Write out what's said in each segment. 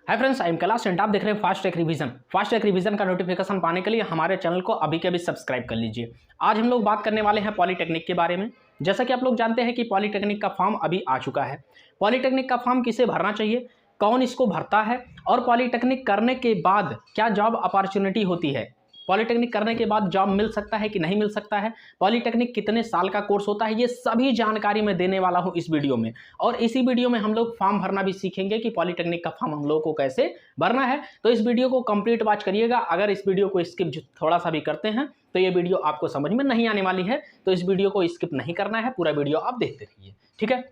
Hi friends, I am Kailash and आप देख रहे हैं fast tech revision. Fast tech revision का नोटिफिकेशन पाने के लिए हमारे चैनल को अभी के अभी सब्सक्राइब कर लीजिए। आज हम लोग बात करने वाले हैं पॉलीटेक्निक के बारे में। जैसा कि आप लोग जानते हैं कि पॉलीटेक्निक का फॉर्म अभी आ चुका है। पॉलीटेक्निक का फॉर्म किसे भरना चाहिए, कौन इसको भरता है और पॉलीटेक्निक करने के बाद क्या जॉब अपॉर्चुनिटी होती है, पॉलीटेक्निक करने के बाद जॉब मिल सकता है कि नहीं मिल सकता है, पॉलीटेक्निक कितने साल का कोर्स होता है, ये सभी जानकारी मैं देने वाला हूं इस वीडियो में। और इसी वीडियो में हम लोग फॉर्म भरना भी सीखेंगे कि पॉलीटेक्निक का फॉर्म हम लोगों को कैसे भरना है। तो इस वीडियो को कंप्लीट वॉच करिएगा। अगर इस वीडियो को स्किप थोड़ा सा भी करते हैं तो ये वीडियो आपको समझ में नहीं आने वाली है, तो इस वीडियो को स्किप नहीं करना है, पूरा वीडियो आप देखते रहिए। ठीक है,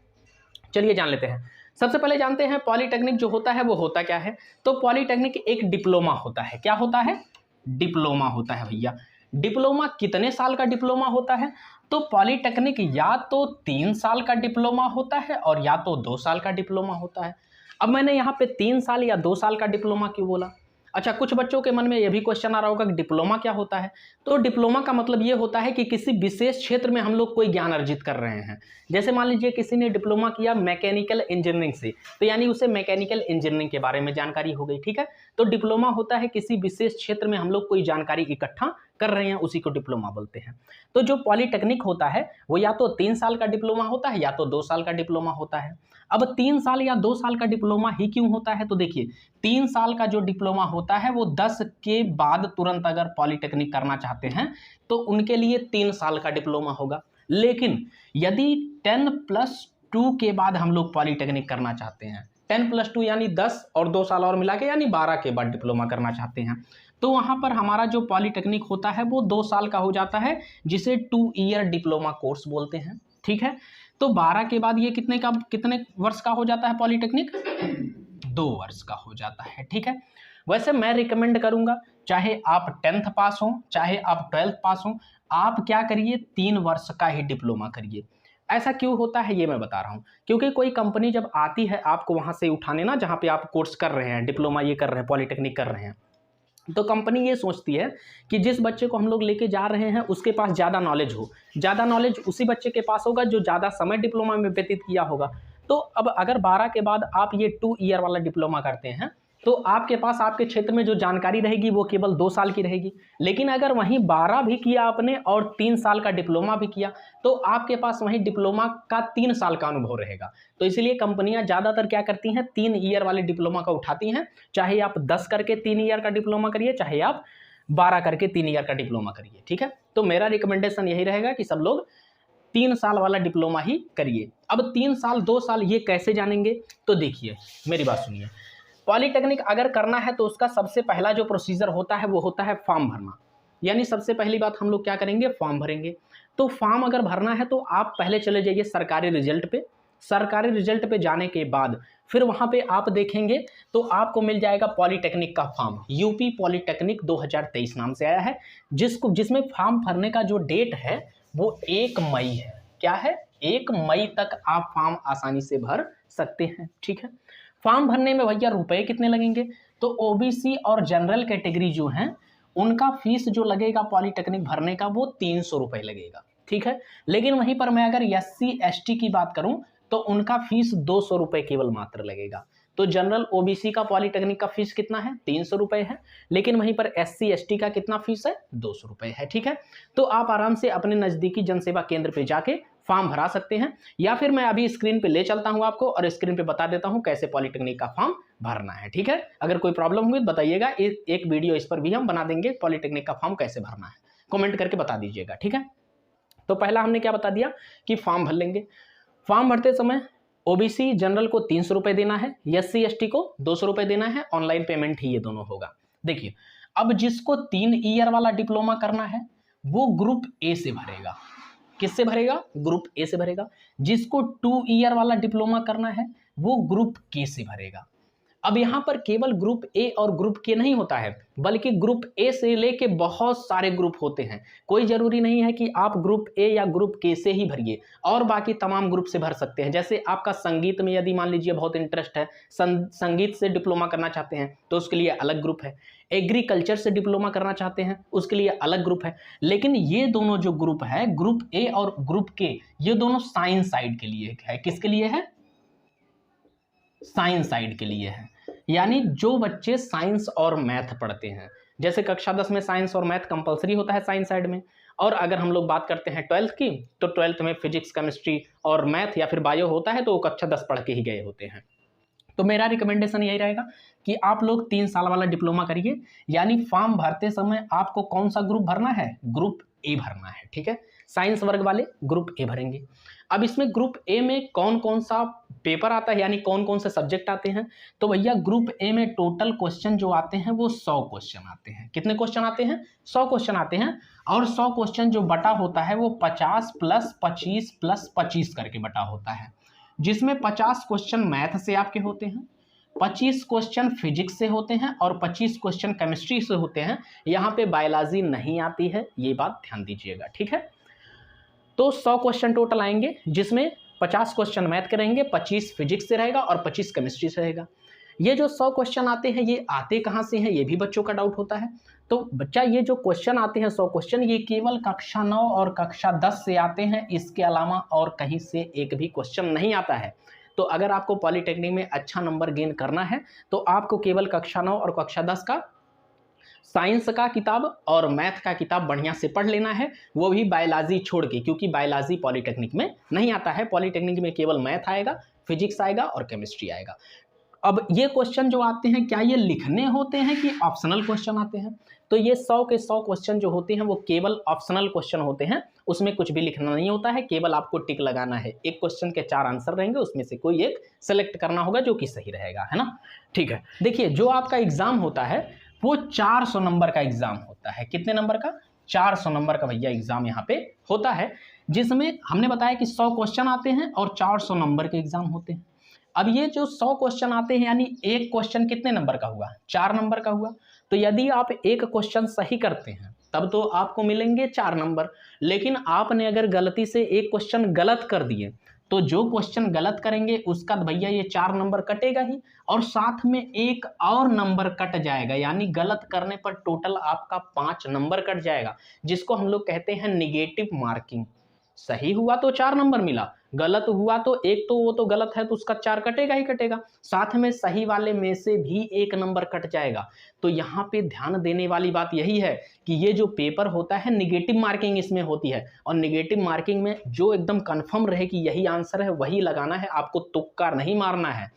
चलिए जान लेते हैं। सबसे पहले जानते हैं पॉलीटेक्निक जो होता है वो होता क्या है। तो पॉलीटेक्निक एक डिप्लोमा होता है। क्या होता है? डिप्लोमा होता है भैया। डिप्लोमा कितने साल का डिप्लोमा होता है? तो पॉलीटेक्निक या तो 3 साल का डिप्लोमा होता है और या तो 2 साल का डिप्लोमा होता है। अब मैंने यहाँ पे 3 साल या 2 साल का डिप्लोमा क्यों बोला? अच्छा, कुछ बच्चों के मन में यह भी क्वेश्चन आ रहा होगा कि डिप्लोमा क्या होता है। तो डिप्लोमा का मतलब ये होता है कि किसी विशेष क्षेत्र में हम लोग कोई ज्ञान अर्जित कर रहे हैं। जैसे मान लीजिए किसी ने डिप्लोमा किया मैकेनिकल इंजीनियरिंग से, तो यानी उसे मैकेनिकल इंजीनियरिंग के बारे में जानकारी हो गई। ठीक है, तो डिप्लोमा होता है किसी विशेष क्षेत्र में हम लोग कोई जानकारी इकट्ठा कर रहे हैं, उसी को डिप्लोमा बोलते हैं। तो जो पॉलीटेक्निक होता है वो या तो 3 साल का डिप्लोमा होता है या तो 2 साल का डिप्लोमा होता है। अब 3 साल या 2 साल का डिप्लोमा ही क्यों होता है? तो देखिए, 3 साल का जो डिप्लोमा होता है वो 10 के बाद तुरंत अगर पॉलीटेक्निक करना चाहते हैं तो उनके लिए 3 साल का डिप्लोमा होगा। लेकिन यदि 10+2 के बाद हम लोग पॉलीटेक्निक करना चाहते हैं, 10+2 यानी 10 और 2 साल और मिला के यानी 12 के बाद डिप्लोमा करना चाहते हैं, तो वहां पर हमारा जो पॉलीटेक्निक होता है वो 2 साल का हो जाता है, जिसे 2 ईयर डिप्लोमा कोर्स बोलते हैं। ठीक है, तो 12 के बाद ये कितने वर्ष का हो जाता है पॉलीटेक्निक? 2 वर्ष का हो जाता है। ठीक है, वैसे मैं रिकमेंड करूंगा चाहे आप 10th पास हो चाहे आप 12th पास हो, आप क्या करिए, 3 वर्ष का ही डिप्लोमा करिए। ऐसा क्यों होता है ये मैं बता रहा हूं। क्योंकि कोई कंपनी जब आती है आपको वहां से उठाने ना, जहां पे आप कोर्स कर रहे हैं, डिप्लोमा ये कर रहे हैं, पॉलीटेक्निक कर रहे हैं, तो कंपनी ये सोचती है कि जिस बच्चे को हम लोग लेके जा रहे हैं उसके पास ज़्यादा नॉलेज हो। ज़्यादा नॉलेज उसी बच्चे के पास होगा जो ज़्यादा समय डिप्लोमा में व्यतीत किया होगा। तो अब अगर 12 के बाद आप ये 2 ईयर वाला डिप्लोमा करते हैं तो आपके पास आपके क्षेत्र में जो जानकारी रहेगी वो केवल 2 साल की रहेगी। लेकिन अगर वहीं 12 भी किया आपने और 3 साल का डिप्लोमा भी किया तो आपके पास वहीं डिप्लोमा का 3 साल का अनुभव रहेगा। तो इसलिए कंपनियां ज़्यादातर क्या करती हैं, 3 ईयर वाले डिप्लोमा का उठाती हैं। चाहे आप 10 करके 3 ईयर का डिप्लोमा करिए, चाहे आप 12 करके 3 ईयर का डिप्लोमा करिए। ठीक है, तो मेरा रिकमेंडेशन यही रहेगा कि सब लोग 3 साल वाला डिप्लोमा ही करिए। अब 3 साल 2 साल ये कैसे जानेंगे? तो देखिए, मेरी बात सुनिए। पॉलीटेक्निक अगर करना है तो उसका सबसे पहला जो प्रोसीजर होता है वो होता है फॉर्म भरना। यानी सबसे पहली बात हम लोग क्या करेंगे, फॉर्म भरेंगे। तो फॉर्म अगर भरना है तो आप पहले चले जाइए सरकारी रिजल्ट पे। सरकारी रिजल्ट पे जाने के बाद फिर वहां पे आप देखेंगे तो आपको मिल जाएगा पॉलीटेक्निक का फॉर्म। यूपी पॉलीटेक्निक 2023 नाम से आया है, जिसमें फॉर्म भरने का जो डेट है वो 1 मई है। क्या है? 1 मई तक आप फॉर्म आसानी से भर सकते हैं। ठीक है, फॉर्म भरने में भैया रुपए कितने लगेंगे? तो ओबीसी और जनरल कैटेगरी जो हैं उनका फीस जो लगेगा पॉलीटेक्निक भरने का वो 300 रुपए लगेगा। ठीक है, लेकिन वहीं पर मैं अगर SC ST की बात करूं तो उनका फीस 200 रुपए केवल मात्र लगेगा। तो जनरल ओबीसी का पॉलीटेक्निक का फीस कितना है? 300 रुपए है। लेकिन वहीं पर SC ST का कितना फीस है? 200 रुपए है। ठीक है, तो आप आराम से अपने नजदीकी जनसेवा केंद्र पे जाके फॉर्म भरा सकते हैं, या फिर मैं अभी स्क्रीन पे ले चलता हूं आपको और स्क्रीन पे बता देता हूं कैसे पॉलीटेक्निक का फॉर्म भरना है। ठीक है, अगर कोई प्रॉब्लम हुई बताइएगा, एक वीडियो इस पर भी हम बना देंगे, पॉलीटेक्निक का फॉर्म कैसे भरना है, कमेंट करके बता दीजिएगा। ठीक है, तो पहला हमने क्या बता दिया कि फॉर्म भर लेंगे। फॉर्म भरते समय ओबीसी जनरल को 300 रुपए देना है, SC ST को 200 रुपए देना है। ऑनलाइन पेमेंट ही ये दोनों होगा। देखिए, अब जिसको 3 ईयर वाला डिप्लोमा करना है वो ग्रुप ए से भरेगा। किससे भरेगा? ग्रुप ए से भरेगा। जिसको 2 ईयर वाला डिप्लोमा करना है वो ग्रुप के से भरेगा। अब यहां पर केवल ग्रुप ए और ग्रुप के नहीं होता है, बल्कि ग्रुप ए से लेके बहुत सारे ग्रुप होते हैं। कोई जरूरी नहीं है कि आप ग्रुप ए या ग्रुप के से ही भरिए, और बाकी तमाम ग्रुप से भर सकते हैं। जैसे आपका संगीत में यदि मान लीजिए बहुत इंटरेस्ट है, संगीत से डिप्लोमा करना चाहते हैं तो उसके लिए अलग ग्रुप है। एग्रीकल्चर से डिप्लोमा करना चाहते हैं उसके लिए अलग ग्रुप है। लेकिन ये दोनों जो ग्रुप है, ग्रुप ए और ग्रुप के, ये दोनों साइंस साइड के लिए है। किसके लिए है? साइंस साइड के लिए है। यानी जो बच्चे साइंस और मैथ पढ़ते हैं, जैसे कक्षा 10 में साइंस और मैथ कंपलसरी होता है साइंस साइड में, और अगर हम लोग बात करते हैं 12th की, तो 12th में फिजिक्स, केमिस्ट्री और मैथ या फिर बायो होता है, तो वो कक्षा 10 पढ़ के ही गए होते हैं। तो मेरा रिकमेंडेशन यही रहेगा कि आप लोग 3 साल वाला डिप्लोमा करिए। यानी फॉर्म भरते समय आपको कौन सा ग्रुप भरना है? ग्रुप ए भरना है, ठीक है। साइंस वर्ग वाले ग्रुप ए भरेंगे। अब इसमें ग्रुप ए में कौन कौन सा पेपर आता है, यानी कौन कौन से सब्जेक्ट आते हैं? तो भैया ग्रुप ए में टोटल क्वेश्चन जो आते हैं वो 100 क्वेश्चन आते हैं। कितने क्वेश्चन आते हैं? 100 क्वेश्चन आते हैं। और 100 क्वेश्चन जो बटा होता है वो 50 + 25 + 25 करके बटा होता है, जिसमें 50 क्वेश्चन मैथ से आपके होते हैं, 25 क्वेश्चन फिजिक्स से होते हैं और 25 क्वेश्चन केमिस्ट्री से होते हैं। यहाँ पे बायोलॉजी नहीं आती है, ये बात ध्यान दीजिएगा, ठीक है। तो 100 क्वेश्चन टोटल आएंगे, जिसमें 50 क्वेश्चन मैथ के रहेंगे, 25 फिजिक्स से रहेगा और 25 केमिस्ट्री से रहेगा। ये जो 100 क्वेश्चन आते हैं, ये आते कहाँ से हैं, ये भी बच्चों का डाउट होता है। तो बच्चा, ये जो क्वेश्चन आते हैं 100 क्वेश्चन, ये केवल कक्षा 9 और कक्षा 10 से आते हैं, इसके अलावा और कहीं से एक भी क्वेश्चन नहीं आता है। तो अगर आपको पॉलीटेक्निक में अच्छा नंबर गेन करना है, तो आपको केवल कक्षा 9 और कक्षा 10 का साइंस का किताब और मैथ का किताब बढ़िया से पढ़ लेना है, वो भी बायोलॉजी छोड़ के, क्योंकि बायोलॉजी पॉलीटेक्निक में नहीं आता है। पॉलीटेक्निक में केवल मैथ आएगा, फिजिक्स आएगा और केमिस्ट्री आएगा। अब ये क्वेश्चन जो आते हैं, क्या ये लिखने होते हैं कि ऑप्शनल क्वेश्चन आते हैं? तो ये 100 के 100 क्वेश्चन जो होते हैं वो केवल ऑप्शनल क्वेश्चन होते हैं, उसमें कुछ भी लिखना नहीं होता है, केवल आपको टिक लगाना है। एक क्वेश्चन के 4 आंसर रहेंगे, उसमें से कोई एक सेलेक्ट करना होगा जो कि सही रहेगा, है ना। ठीक है, देखिए जो आपका एग्जाम होता है वो 400 नंबर का एग्जाम होता है। कितने नंबर का? 400 नंबर का भैया एग्जाम यहाँ पे होता है, जिसमें हमने बताया कि 100 क्वेश्चन आते हैं और 400 नंबर के एग्जाम होते हैं। अब ये जो 100 क्वेश्चन आते हैं, यानी एक क्वेश्चन कितने नंबर का हुआ? 4 नंबर का हुआ। तो यदि आप एक क्वेश्चन सही करते हैं तब तो आपको मिलेंगे 4 नंबर, लेकिन आपने अगर गलती से एक क्वेश्चन गलत कर दिए तो जो क्वेश्चन गलत करेंगे उसका भैया ये 4 नंबर कटेगा ही, और साथ में एक और नंबर कट जाएगा, यानी गलत करने पर टोटल आपका 5 नंबर कट जाएगा, जिसको हम लोग कहते हैं निगेटिव मार्किंग। सही हुआ तो 4 नंबर मिला, गलत हुआ तो एक, तो वो तो गलत है तो उसका 4 कटेगा ही कटेगा, साथ में सही वाले में से भी 1 नंबर कट जाएगा। तो यहाँ पे ध्यान देने वाली बात यही है कि ये जो पेपर होता है निगेटिव मार्किंग इसमें होती है, और निगेटिव मार्किंग में जो एकदम कंफर्म रहे कि यही आंसर है वही लगाना है, आपको तुक्का नहीं मारना है।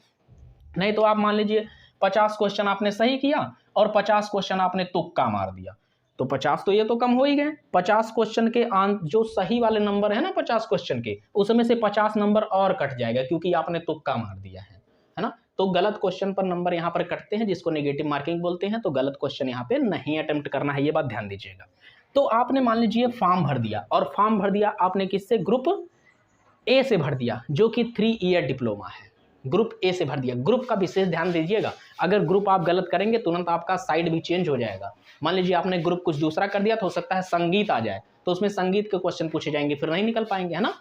नहीं तो आप मान लीजिए 50 क्वेश्चन आपने सही किया और 50 क्वेश्चन आपने तुक्का मार दिया, तो 50 तो ये तो कम हो ही गए। 50 क्वेश्चन के जो सही वाले नंबर है ना 50 क्वेश्चन के, उसमें से 50 नंबर और कट जाएगा क्योंकि आपने तुक्का मार दिया है ना। तो गलत क्वेश्चन पर नंबर यहाँ पर कटते हैं, जिसको नेगेटिव मार्किंग बोलते हैं। तो गलत क्वेश्चन यहाँ पे नहीं अटेम्प्ट करना है, ये बात ध्यान दीजिएगा। तो आपने मान लीजिए फॉर्म भर दिया, और फॉर्म भर दिया आपने किससे? ग्रुप ए से भर दिया, जो कि 3 ईयर डिप्लोमा है। ग्रुप ए से भर दिया। ग्रुप का विशेष ध्यान दीजिएगा, अगर ग्रुप आप गलत करेंगे तुरंत आपका साइड भी चेंज हो जाएगा। मान लीजिए आपने ग्रुप कुछ दूसरा कर दिया तो हो सकता है संगीत आ जाए, तो उसमें संगीत के क्वेश्चन पूछे जाएंगे, फिर नहीं निकल पाएंगे, है ना।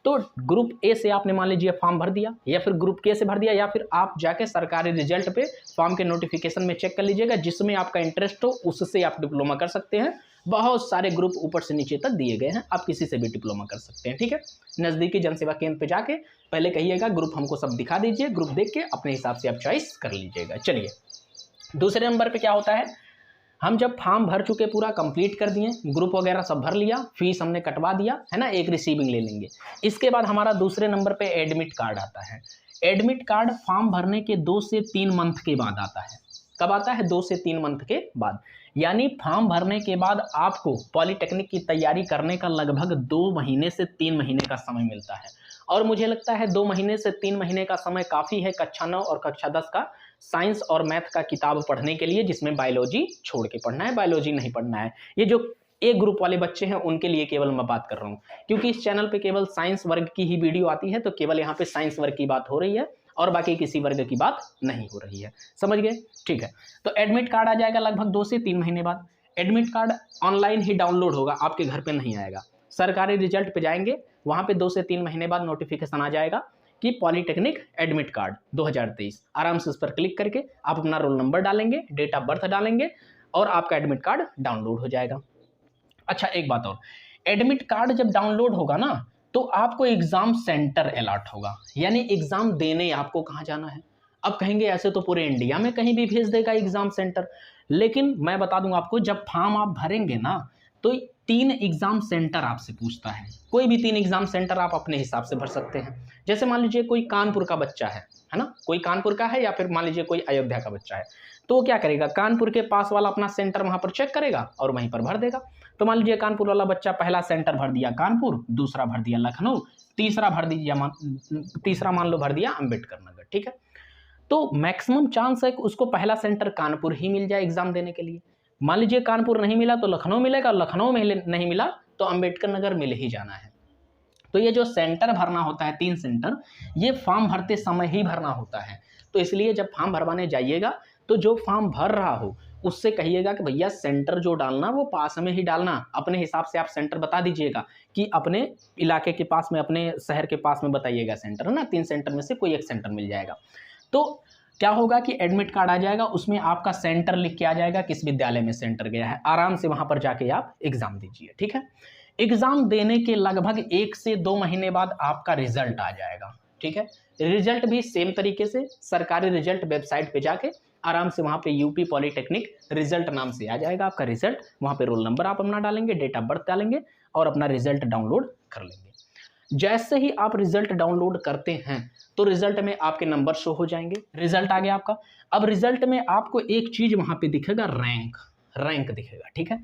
तो ग्रुप ए से आपने मान लीजिए फॉर्म भर दिया, या फिर ग्रुप के से भर दिया, या फिर आप जाके सरकारी रिजल्ट पे फॉर्म के नोटिफिकेशन में चेक कर लीजिएगा, जिसमें आपका इंटरेस्ट हो उससे आप डिप्लोमा कर सकते हैं। बहुत सारे ग्रुप ऊपर से नीचे तक दिए गए हैं, आप किसी से भी डिप्लोमा कर सकते हैं, ठीक है। नज़दीकी जनसेवा केंद्र पे जाके पहले कहिएगा ग्रुप हमको सब दिखा दीजिए, ग्रुप देख के अपने हिसाब से आप चॉइस कर लीजिएगा। चलिए दूसरे नंबर पे क्या होता है, हम जब फॉर्म भर चुके, पूरा कंप्लीट कर दिए, ग्रुप वगैरह सब भर लिया, फीस हमने कटवा दिया, है ना, एक रिसीविंग ले लेंगे। इसके बाद हमारा दूसरे नंबर पे एडमिट कार्ड आता है। एडमिट कार्ड फॉर्म भरने के 2 से 3 मंथ के बाद आता है। कब आता है? 2 से 3 मंथ के बाद। यानी फॉर्म भरने के बाद आपको पॉलीटेक्निक की तैयारी करने का लगभग 2 महीने से 3 महीने का समय मिलता है, और मुझे लगता है 2 महीने से 3 महीने का समय काफ़ी है कक्षा 9 और कक्षा 10 का साइंस और मैथ का किताब पढ़ने के लिए, जिसमें बायोलॉजी छोड़ के पढ़ना है, बायोलॉजी नहीं पढ़ना है। ये जो ए ग्रुप वाले बच्चे हैं उनके लिए केवल मैं बात कर रहा हूँ, क्योंकि इस चैनल पे केवल साइंस वर्ग की ही वीडियो आती है, तो केवल यहाँ पे साइंस वर्ग की बात हो रही है और बाकी किसी वर्ग की बात नहीं हो रही है, समझ गए? ठीक है, तो एडमिट कार्ड आ जाएगा लगभग 2 से 3 महीने बाद। एडमिट कार्ड ऑनलाइन ही डाउनलोड होगा, आपके घर पे नहीं आएगा। सरकारी रिजल्ट पे जाएंगे, वहाँ पे 2 से 3 महीने बाद नोटिफिकेशन आ जाएगा कि पॉलीटेक्निक एडमिट कार्ड 2023। आराम से उस पर क्लिक करके आप अपना रोल नंबर डालेंगे, डेट ऑफ बर्थ डालेंगे, और आपका एडमिट कार्ड डाउनलोड हो जाएगा। अच्छा एक बात और, एडमिट कार्ड जब डाउनलोड होगा ना, तो आपको एग्जाम सेंटर अलॉट होगा, यानी एग्जाम देने आपको कहाँ जाना है? अब कहेंगे ऐसे तो पूरे इंडिया में कहीं भी भेज देगा एग्जाम सेंटर, लेकिन मैं बता दूं आपको, जब फॉर्म आप भरेंगे ना तो 3 एग्जाम सेंटर आपसे पूछता है। कोई भी 3 एग्जाम सेंटर आप अपने हिसाब से भर सकते हैं। जैसे मान लीजिए कोई कानपुर का बच्चा है ना, कोई कानपुर का है या फिर मान लीजिए कोई अयोध्या का बच्चा है, तो वो क्या करेगा, कानपुर के पास वाला अपना सेंटर वहां पर चेक करेगा और वहीं पर भर देगा। तो मान लीजिए कानपुर वाला बच्चा पहला सेंटर भर दिया कानपुर, दूसरा भर दिया लखनऊ, तीसरा मान लो भर दिया अंबेडकर नगर, ठीक है। तो मैक्सिमम चांस है कि उसको पहला सेंटर कानपुर ही मिल जाए एग्जाम देने के लिए। मान लीजिए कानपुर नहीं मिला तो लखनऊ मिलेगा, लखनऊ में नहीं मिला तो अंबेडकर नगर मिल ही जाना है। तो ये जो सेंटर भरना होता है 3 सेंटर, ये फॉर्म भरते समय ही भरना होता है। तो इसलिए जब फॉर्म भरवाने जाइएगा तो जो फॉर्म भर रहा हो उससे कहिएगा कि भैया सेंटर जो डालना वो पास में ही डालना। अपने हिसाब से आप सेंटर बता दीजिएगा कि अपने इलाके के पास में, अपने शहर के पास में बताइएगा सेंटर, है ना। 3 सेंटर में से कोई एक सेंटर मिल जाएगा। तो क्या होगा कि एडमिट कार्ड आ जाएगा, उसमें आपका सेंटर लिख के आ जाएगा, किस विद्यालय में सेंटर गया है। आराम से वहां पर जाके आप एग्जाम दीजिए, ठीक है। एग्जाम देने के लगभग 1 से 2 महीने बाद आपका रिजल्ट आ जाएगा, ठीक है। रिजल्ट भी सेम तरीके से सरकारी रिजल्ट वेबसाइट पे जाके आराम से वहां पे यूपी पॉलिटेक्निक रिजल्ट नाम से आ जाएगा आपका रिजल्ट। वहां पे रोल नंबर आप अपना डालेंगे, डेट ऑफ बर्थ डालेंगे और अपना रिजल्ट डाउनलोड कर लेंगे। जैसे ही आप रिजल्ट डाउनलोड करते हैं तो रिजल्ट में आपके नंबर शो हो जाएंगे। रिजल्ट आ गया आपका। अब रिजल्ट में आपको एक चीज वहां पे दिखेगा, रैंक दिखेगा, ठीक है।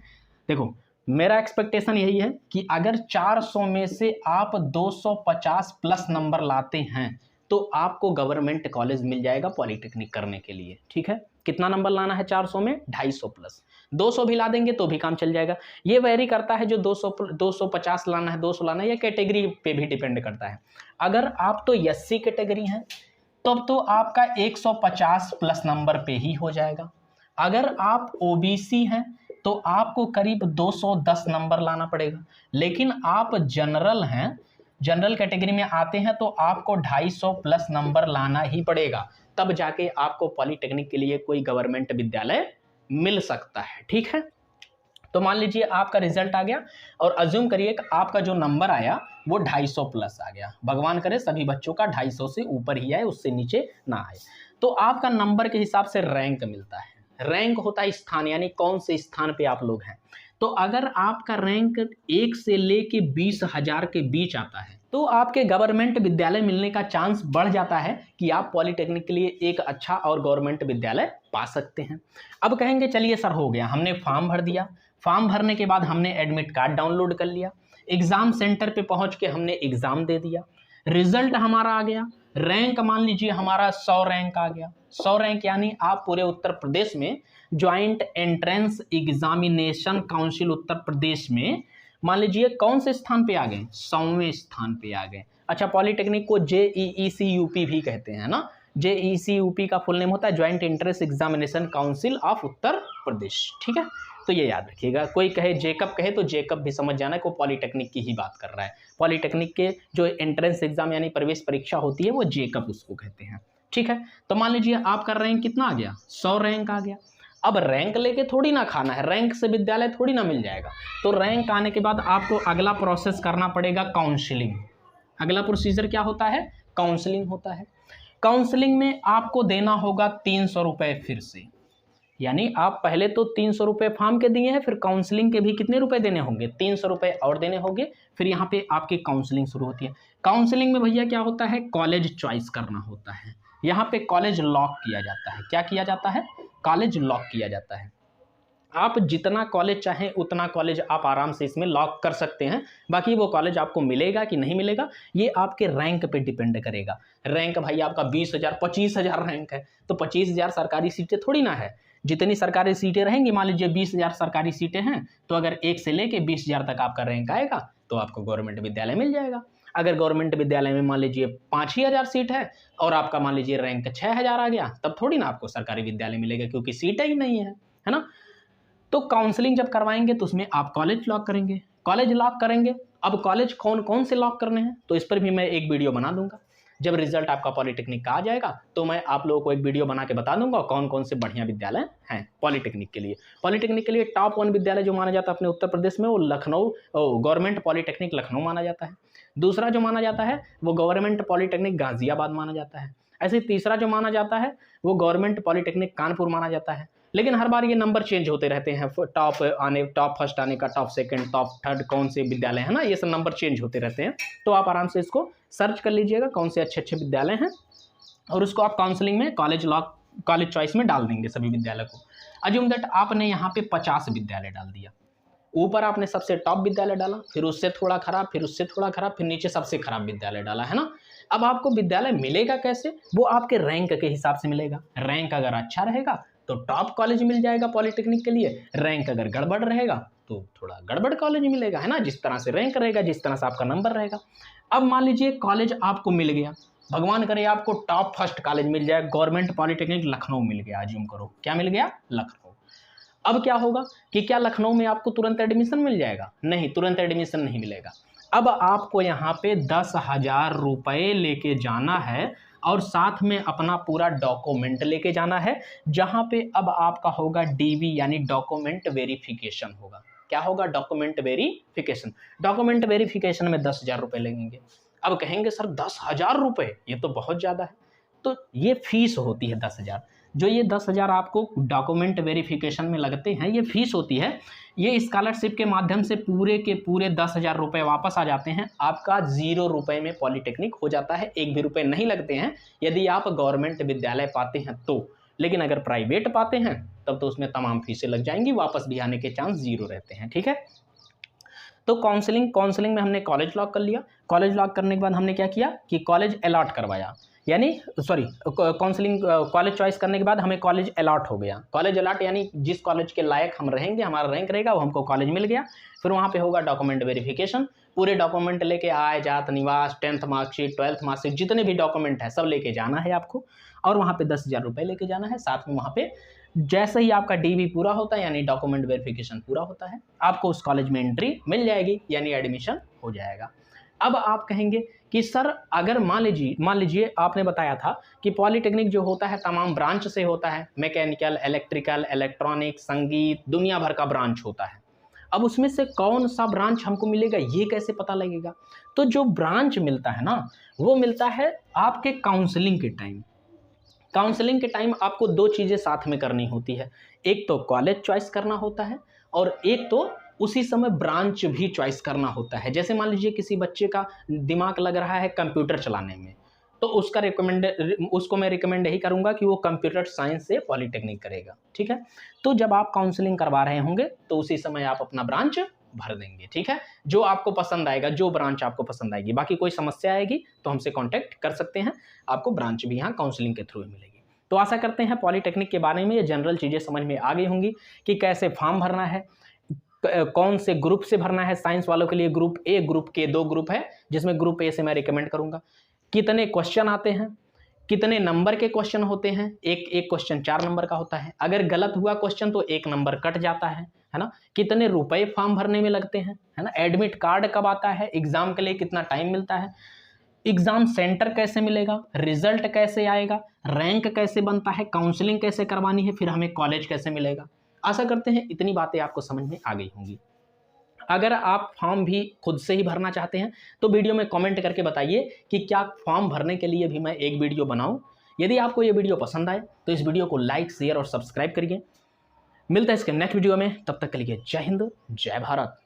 देखो मेरा एक्सपेक्टेशन यही है कि अगर 400 में से आप 250 प्लस नंबर लाते हैं तो आपको गवर्नमेंट कॉलेज मिल जाएगा पॉलिटेक्निक करने के लिए, ठीक है। कितना नंबर लाना है 400 में? 250 प्लस। 200 भी ला देंगे तो भी काम चल जाएगा। ये वेरी करता है जो 250 लाना है, 200 लाना है, ये कैटेगरी पे भी डिपेंड करता है। अगर आप तो एससी कैटेगरी हैं तब तो आपका 150 प्लस नंबर पे ही हो जाएगा। अगर आप ओबीसी हैं तो आपको करीब 210 नंबर लाना पड़ेगा। लेकिन आप जनरल हैं, जनरल कैटेगरी में आते हैं तो आपको 250 प्लस नंबर लाना ही पड़ेगा, तब जाके आपको पॉलिटेक्निक के लिए कोई गवर्नमेंट विद्यालय मिल सकता है, ठीक है। तो मान लीजिए आपका रिजल्ट आ गया और अज्यूम करिए कि आपका जो नंबर आया वो 250 प्लस आ गया। भगवान करे सभी बच्चों का 250 से ऊपर ही आए, उससे नीचे ना आए। तो आपका नंबर के हिसाब से रैंक मिलता है। रैंक होता है स्थान, यानी कौन से स्थान पे आप लोग हैं। तो अगर आपका रैंक 1 से लेके 20,000 के बीच आता है तो आपके गवर्नमेंट विद्यालय मिलने का चांस बढ़ जाता है कि आप पॉलिटेक्निक के लिए एक अच्छा और गवर्नमेंट विद्यालय पा सकते हैं। अब कहेंगे चलिए सर हो गया, हमने फॉर्म भर दिया, फॉर्म भरने के बाद हमने एडमिट कार्ड डाउनलोड कर लिया, एग्जाम सेंटर पे पहुंच के हमने एग्जाम दे दिया, रिजल्ट हमारा आ गया, रैंक मान लीजिए हमारा 100 रैंक आ गया। 100 रैंक यानी आप पूरे उत्तर प्रदेश में joint entrance examination council Uttar Pradesh में मान लीजिए कौन से स्थान पे आ गए? 100वें स्थान पे आ गए। अच्छा, पॉलिटेक्निक को JEECUP भी कहते हैं ना। JEECUP का फुल नेम होता है joint entrance examination council of Uttar Pradesh, ठीक है। तो ये याद रखिएगा। कोई कहे जेकब कहे तो जेकब भी समझ जाना को पॉलिटेक्निक की ही बात कर रहा है। पॉलिटेक्निक के जो एंट्रेंस एग्जाम यानी प्रवेश परीक्षा होती है वो जेकब उसको कहते हैं, ठीक है। तो मान लीजिए आपका रैंक कितना आ गया? 100 रैंक आ गया। अब रैंक लेके थोड़ी ना खाना है, रैंक से विद्यालय थोड़ी ना मिल जाएगा। तो रैंक आने के बाद आपको अगला प्रोसेस करना पड़ेगा काउंसलिंग। अगला प्रोसीजर क्या होता है? काउंसलिंग होता है। काउंसलिंग में आपको देना होगा 300 रुपये फिर से, यानी आप पहले तो 300 रुपये फॉर्म के दिए हैं, फिर काउंसलिंग के भी कितने रुपए देने होंगे? 300 रुपये और देने होंगे। फिर यहाँ पे आपकी काउंसलिंग शुरू होती है। काउंसलिंग में भैया क्या होता है? कॉलेज चॉइस करना होता है। यहाँ पे कॉलेज लॉक किया जाता है। क्या किया जाता है? कॉलेज लॉक किया जाता है। आप जितना कॉलेज चाहें उतना कॉलेज आप आराम से इसमें लॉक कर सकते हैं। बाकी वो कॉलेज आपको मिलेगा कि नहीं मिलेगा ये आपके रैंक पे डिपेंड करेगा। रैंक भाई आपका 20,000 25,000 रैंक है तो 25,000 सरकारी सीटें थोड़ी ना है। जितनी सरकारी सीटें रहेंगी, मान लीजिए 20,000 सरकारी सीटें हैं तो अगर 1 से लेके 20,000 तक आपका रैंक आएगा तो आपको गवर्नमेंट विद्यालय मिल जाएगा। अगर गवर्नमेंट विद्यालय में मान लीजिए 5,000 सीट है और आपका मान लीजिए रैंक 6,000 आ गया, तब थोड़ी ना आपको सरकारी विद्यालय मिलेगा क्योंकि सीटें ही नहीं है ना। तो काउंसलिंग जब करवाएंगे तो उसमें आप कॉलेज लॉक करेंगे। कॉलेज लॉक करेंगे, अब कॉलेज कौन कौन से लॉक करने हैं तो इस पर भी मैं एक वीडियो बना दूंगा। जब रिजल्ट आपका पॉलिटेक्निक का आ जाएगा तो मैं आप लोगों को एक वीडियो बना के बता दूंगा कौन कौन से बढ़िया विद्यालय हैं पॉलिटेक्निक के लिए। पॉलिटेक्निक के लिए टॉप 1 विद्यालय जो माना जाता है अपने उत्तर प्रदेश में वो लखनऊ गवर्नमेंट पॉलिटेक्निक लखनऊ माना जाता है। दूसरा जो माना जाता है वो गवर्नमेंट पॉलिटेक्निक गाजियाबाद माना जाता है। ऐसे तीसरा जो माना जाता है वो गवर्नमेंट पॉलिटेक्निक कानपुर माना जाता है। लेकिन हर बार ये नंबर चेंज होते रहते हैं, टॉप फर्स्ट आने का, टॉप सेकंड, टॉप थर्ड, कौन से विद्यालय है ना, ये सब नंबर चेंज होते रहते हैं। तो आप आराम से इसको सर्च कर लीजिएगा कौन से अच्छे अच्छे विद्यालय हैं, और उसको आप काउंसलिंग में कॉलेज चॉइस में डाल देंगे सभी विद्यालय को। अज्यूम दैट आपने यहाँ पे 50 विद्यालय डाल दिया, ऊपर आपने सबसे टॉप विद्यालय डाला, फिर उससे थोड़ा खराब, फिर उससे थोड़ा खराब, फिर नीचे सबसे खराब विद्यालय डाला, है ना। अब आपको विद्यालय मिलेगा कैसे, वो आपके रैंक के हिसाब से मिलेगा। रैंक अगर अच्छा रहेगा तो टॉप कॉलेज मिल जाएगा पॉलिटेक्निक के लिए, रैंक अगर गड़बड़ रहेगा तो थोड़ा गड़बड़ कॉलेज मिलेगा, है ना। जिस तरह से रैंक रहेगा, जिस तरह से आपका नंबर रहेगा। अब मान लीजिए कॉलेज आपको मिल गया, भगवान करे आपको टॉप फर्स्ट कॉलेज मिल जाए, गवर्नमेंट पॉलिटेक्निक लखनऊ मिल गया, अज्यूम करो क्या मिल गया, लखनऊ। अब क्या होगा कि क्या लखनऊ में आपको तुरंत एडमिशन मिल जाएगा? नहीं, तुरंत एडमिशन नहीं मिलेगा। अब आपको यहाँ पे 10,000 रुपये लेके जाना है और साथ में अपना पूरा डॉक्यूमेंट लेके जाना है, जहाँ पे अब आपका होगा डीवी यानी डॉक्यूमेंट वेरिफिकेशन होगा। क्या होगा? Document verification. डॉक्यूमेंट वेरिफिकेशन में 10,000 रुपये लगेंगे। अब कहेंगे सर 10,000 रुपये, ये तो बहुत ज़्यादा है। तो ये फीस होती है 10,000। जो ये 10,000 आपको डॉक्यूमेंट वेरिफिकेशन में लगते हैं, ये फीस होती है। ये स्कॉलरशिप के माध्यम से पूरे के पूरे 10,000 रुपये वापस आ जाते हैं। आपका 0 रुपये में पॉलिटेक्निक हो जाता है, 1 भी रुपये नहीं लगते हैं यदि आप गवर्नमेंट विद्यालय पाते हैं तो। लेकिन अगर प्राइवेट पाते हैं तब तो उसमें तमाम फीसें लग जाएंगी, वापस भी आने के चांस 0 रहते हैं। ठीक है, तो काउंसलिंग में हमने कॉलेज लॉक कर लिया। कॉलेज लॉक करने के बाद हमने क्या किया कि कॉलेज अलॉट करवाया, यानी काउंसलिंग कॉलेज चॉइस करने के बाद हमें कॉलेज अलॉट हो गया। कॉलेज अलॉट यानी जिस कॉलेज के लायक हम रहेंगे, हमारा रैंक रहेगा, वो हमको कॉलेज मिल गया। फिर वहाँ पे होगा डॉक्यूमेंट वेरिफिकेशन। पूरे डॉक्यूमेंट लेके आय, जात, निवास, 10th मार्कशीट, 12th मार्कशीट, जितने भी डॉक्यूमेंट है सब लेके जाना है आपको, और वहाँ पे 10,000 रुपये लेके जाना है। साथ में वहाँ पे जैसे ही आपका डीवी पूरा होता है यानी डॉक्यूमेंट वेरिफिकेशन पूरा होता है, आपको उस कॉलेज में एंट्री मिल जाएगी, यानी एडमिशन हो जाएगा। अब आप कहेंगे कि सर अगर मान लीजिए आपने बताया था कि पॉलिटेक्निक जो होता है तमाम ब्रांच से होता है, मैकेनिकल, इलेक्ट्रिकल, इलेक्ट्रॉनिक, संगीत, दुनिया भर का ब्रांच होता है। अब उसमें से कौन सा ब्रांच हमको मिलेगा, ये कैसे पता लगेगा? तो जो ब्रांच मिलता है ना, वो मिलता है आपके काउंसलिंग के टाइम। काउंसलिंग के टाइम आपको 2 चीज़ें साथ में करनी होती है। एक तो कॉलेज चॉइस करना होता है, और एक तो उसी समय ब्रांच भी चॉइस करना होता है। जैसे मान लीजिए किसी बच्चे का दिमाग लग रहा है कंप्यूटर चलाने में, तो उसको मैं रिकमेंड यही करूंगा कि वो कंप्यूटर साइंस से पॉलिटेक्निक करेगा। ठीक है, तो जब आप काउंसलिंग करवा रहे होंगे तो उसी समय आप अपना ब्रांच भर देंगे। ठीक है, जो आपको पसंद आएगा, जो ब्रांच आपको पसंद आएगी। बाकी कोई समस्या आएगी तो हमसे कांटेक्ट कर सकते हैं, आपको ब्रांच भी यहाँ काउंसलिंग के थ्रू मिलेगी। तो आशा करते हैं पॉलिटेक्निक के बारे में ये जनरल चीज़ें समझ में आ गई होंगी कि कैसे फॉर्म भरना है, कौन से ग्रुप से भरना है। साइंस वालों के लिए ग्रुप ए, ग्रुप के 2 ग्रुप है, जिसमें ग्रुप ए से मैं रिकमेंड करूंगा। कितने क्वेश्चन आते हैं, कितने नंबर के क्वेश्चन होते हैं। एक क्वेश्चन 4 नंबर का होता है, अगर गलत हुआ क्वेश्चन तो 1 नंबर कट जाता है ना। कितने रुपए फॉर्म भरने में लगते हैं, है ना। एडमिट कार्ड कब आता है, एग्जाम के लिए कितना टाइम मिलता है, एग्जाम सेंटर कैसे मिलेगा, रिजल्ट कैसे आएगा, रैंक कैसे बनता है, काउंसलिंग कैसे करवानी है, फिर हमें कॉलेज कैसे मिलेगा। आशा करते हैं इतनी बातें आपको समझ में आ गई होंगी। अगर आप फॉर्म भी खुद से ही भरना चाहते हैं तो वीडियो में कमेंट करके बताइए कि क्या फॉर्म भरने के लिए भी मैं एक वीडियो बनाऊं। यदि आपको ये वीडियो पसंद आए तो इस वीडियो को लाइक, शेयर और सब्सक्राइब करिए। मिलता है इसके नेक्स्ट वीडियो में, तब तक के लिए जय हिंद, जय भारत।